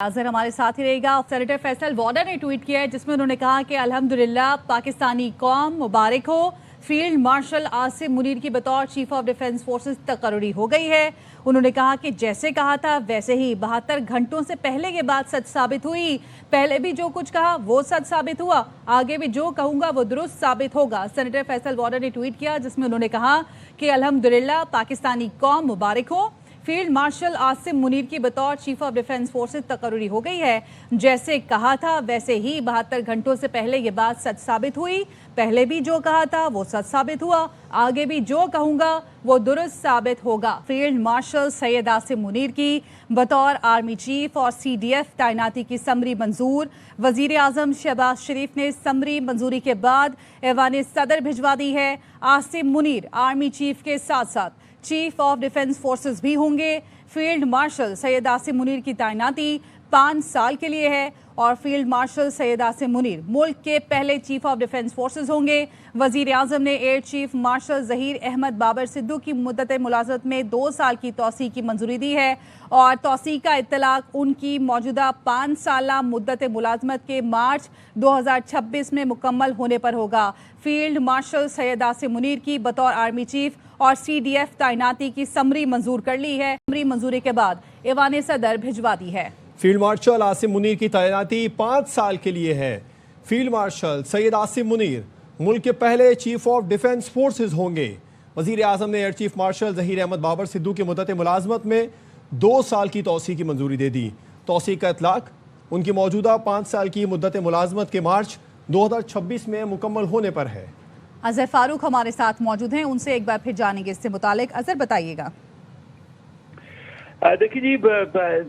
नाज़र हमारे साथ ही रहेगा। सेनेटर फैसल वॉडा ने ट्वीट किया है जिसमें उन्होंने कहा कि अल्हम्दुलिल्लाह पाकिस्तानी कौम मुबारक हो। फील्ड मार्शल आसिम मुनीर की बतौर चीफ ऑफ डिफेंस फोर्सेस तकर्री हो गई है। उन्होंने कहा कि जैसे कहा था वैसे ही 72 घंटों से पहले ये बात सच साबित हुई। पहले भी जो कुछ कहा वो सच साबित हुआ, आगे भी जो कहूंगा वो दुरुस्त साबित होगा। सेनेटर फैसल वॉडा ने ट्वीट किया जिसमें उन्होंने कहा कि अल्हम्दुलिल्लाह पाकिस्तानी कौम मुबारक हो। फील्ड मार्शल आसिम मुनीर की बतौर चीफ ऑफ डिफेंस फोर्सेस तकर्री हो गई है। जैसे कहा था वैसे ही 72 घंटों से पहले ये बात सच साबित हुई। पहले भी जो कहा था वो सच साबित हुआ, आगे भी जो कहूंगा वो दुरुस्त साबित होगा। फील्ड मार्शल सैयद आसिम मुनीर की बतौर आर्मी चीफ और CDF तैनाती की समरी मंजूर। वजीर आजम शहबाज शरीफ ने समरी मंजूरी के बाद ऐवान सदर भिजवा दी है। आसिम मुनीर आर्मी चीफ के साथ साथ चीफ ऑफ डिफेंस फोर्सेस भी होंगे। फील्ड मार्शल सैयद आसिम मुनीर की तैनाती 5 साल के लिए है और फील्ड मार्शल सैयद आसिम मुनीर मुल्क के पहले चीफ ऑफ डिफेंस फोर्सेस होंगे। वजीर आजम ने air chief marshal Zaheer Ahmed Babar Sidhu की मुद्दत मुलाजमत में 2 साल की तौसीक की मंजूरी दी है और तौसीक का इत्तलाक उनकी मौजूदा 5 साला मुद्दत मुलाजमत के मार्च 2026 में मुकम्मल होने पर होगा। फील्ड मार्शल सैयद आसिम मुनीर की बतौर आर्मी चीफ और CDF तैनाती की समरी मंजूर कर ली है। समरी मंजूरी के बाद ऐवान सदर भिजवा दी है। फील्ड मार्शल आसिम मुनीर की तैनाती 5 साल के लिए है। फील्ड मार्शल सैयद आसिम मुनीर मुल्क के पहले चीफ ऑफ डिफेंस फोर्सेस होंगे। वजीर आजम ने air chief marshal Zaheer Ahmed Babar Sidhu की मुद्दत मुलाजमत में 2 साल की तौसीक की मंजूरी दे दी। तौसीक का इतलाक उनकी मौजूदा 5 साल की मुद्दत मुलाजमत के मार्च 2026 में मुकम्मल होने पर है। अजहर फारूक हमारे साथ मौजूद हैं, उनसे एक बार फिर जानेंगे इससे मुतालिक। अजहर बताइएगा। देखिए जी,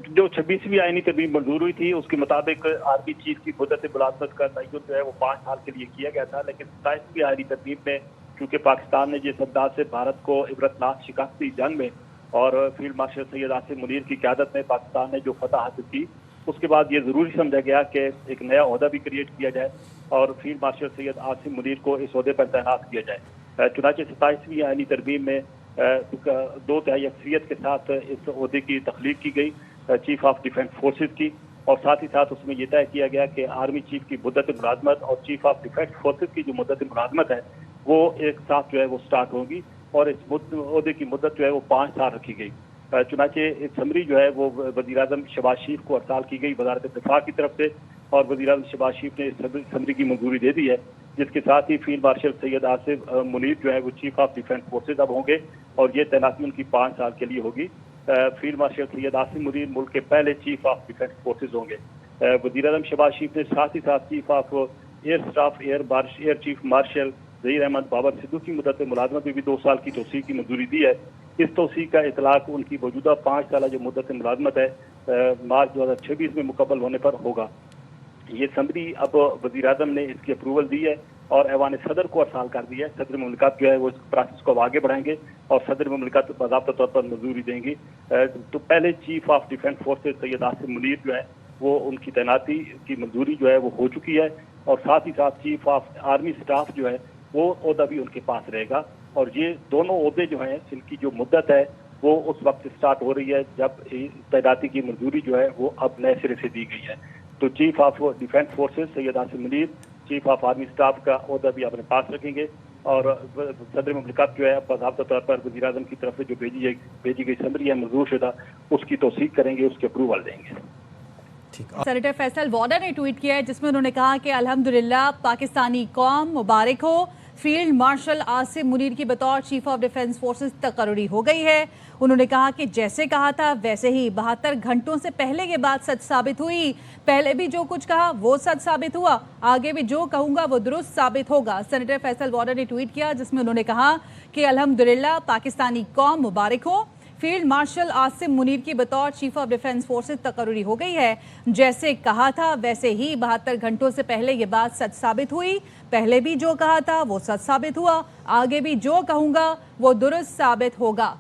जो 26वीं आईनी तरमीम मंजूर हुई थी उसके मुताबिक आर्मी चीफ की मुद्दत मुलाजमत का तयन जो है वो 5 साल के लिए किया गया था, लेकिन 27वीं आईनी तरमीम में क्योंकि पाकिस्तान ने जिस अंदाज से भारत को इबरतनाक शिकस्त दी जंग में और फील्ड मार्शल सैयद आसिम मुनीर की क़यादत में पाकिस्तान ने जो फतह हासिल की, उसके बाद ये ज़रूरी समझा गया कि एक नया ओहदा भी क्रिएट किया जाए और फील्ड मार्शल सैयद आसिम मुनीर को इस ओहदे पर तैनात किया जाए। चुनांचे 27वीं आईनी तरमीम में 2/3 अक्सरियत के साथ इस ओहदे की तख्लीक की गई चीफ ऑफ डिफेंस फोर्सेस की, और साथ ही साथ उसमें यह तय किया गया कि आर्मी चीफ की मुद्दत मुलाजमत और चीफ ऑफ डिफेंस फोर्सेस की जो मुद्दत मुलाजमत है वो एक साथ जो है वो स्टार्ट होगी और इस ओहदे की मुद्दत जो है वो 5 साल रखी गई। चुनांचे इस समरी जो है वो वज़ीर आज़म शहबाज शरीफ को अरसाल की गई वज़ारत दिफा की तरफ से और वज़ीर आज़म शहबाज शरीफ ने इस समरी की मंजूरी दे दी है, जिसके साथ ही फील्ड मार्शल सैयद आसिम मुनीर जो है वो चीफ ऑफ डिफेंस फोर्सेज अब होंगे और ये तैनाती उनकी 5 साल के लिए होगी। फील्ड मार्शल सैयद आसिम मुनीर मुल्क के पहले चीफ ऑफ डिफेंस फोर्सेज होंगे। वज़ीर आज़म शहबाज शरीफ ने साथ ही साथ chief of air staff air chief marshal Zaheer Ahmed Babar Sidhu की मुद्दत मुलाजमत में भी 2 साल की तौसीक की मंजूरी दी है। इस तौसीक का इतलाक उनकी मौजूदा 5 साल जो मुद्दत मुलाजमत है मार्च 2026 में मुकम्मल होने पर होगा। ये समरी अब वज़ीर आज़म ने इसकी अप्रूवल दी है और ऐवान सदर को अरसाल कर दिया है। सदर मुमलिकत जो है वो इस प्रोसेस को आगे बढ़ाएंगे और सदर मुमलिकत बाज़ाब्ता तौर पर मंजूरी देंगी। तो पहले chief of defence forces Syed Asim Munir जो है वो उनकी तैनाती की मंजूरी जो है वो हो चुकी है और साथ ही साथ चीफ ऑफ आर्मी स्टाफ जो है वो ओहदा भी उनके पास रहेगा और ये दोनों ओहदे जो हैं जिनकी जो मुद्दत है वो उस वक्त से स्टार्ट हो रही है जब तैनाती की मंजूरी जो है वो अब नए सिरे से दी गई है। तो chief of defence forces Syed Asim Munir chief of army staff का ओहदा भी अपने पास रखेंगे और सदर मुमलिकत जो है बाज़ाब्ता तौर पर वज़ीर आज़म की तरफ से जो भेजी गई समरी है मंजूर शुदा उसकी तौसीक करेंगे, उसके अप्रूवल देंगे। सेनेटर फैसल वॉडा ने ट्वीट किया है जिसमें उन्होंने कहा कि अल्हम्दुलिल्लाह पाकिस्तानी कौम मुबारक हो। फील्ड मार्शल आसिम मुनीर की बतौर चीफ ऑफ डिफेंस फोर्सेस तकर्री हो गई है। उन्होंने कहा कि जैसे कहा था वैसे ही 72 घंटों से पहले ये बात सच साबित हुई। पहले भी जो कुछ कहा वो सच साबित हुआ, आगे भी जो कहूंगा वो दुरुस्त साबित होगा। सेनेटर फैसल वॉडा ने ट्वीट किया जिसमें उन्होंने कहा कि अल्हम्दुलिल्लाह पाकिस्तानी कौम मुबारक हो। फील्ड मार्शल आसिम मुनीर की बतौर चीफ ऑफ डिफेंस फोर्सेस तकर्री हो गई है। जैसे कहा था वैसे ही 72 घंटों से पहले ये बात सच साबित हुई। पहले भी जो कहा था वो सच साबित हुआ, आगे भी जो कहूंगा वो दुरुस्त साबित होगा।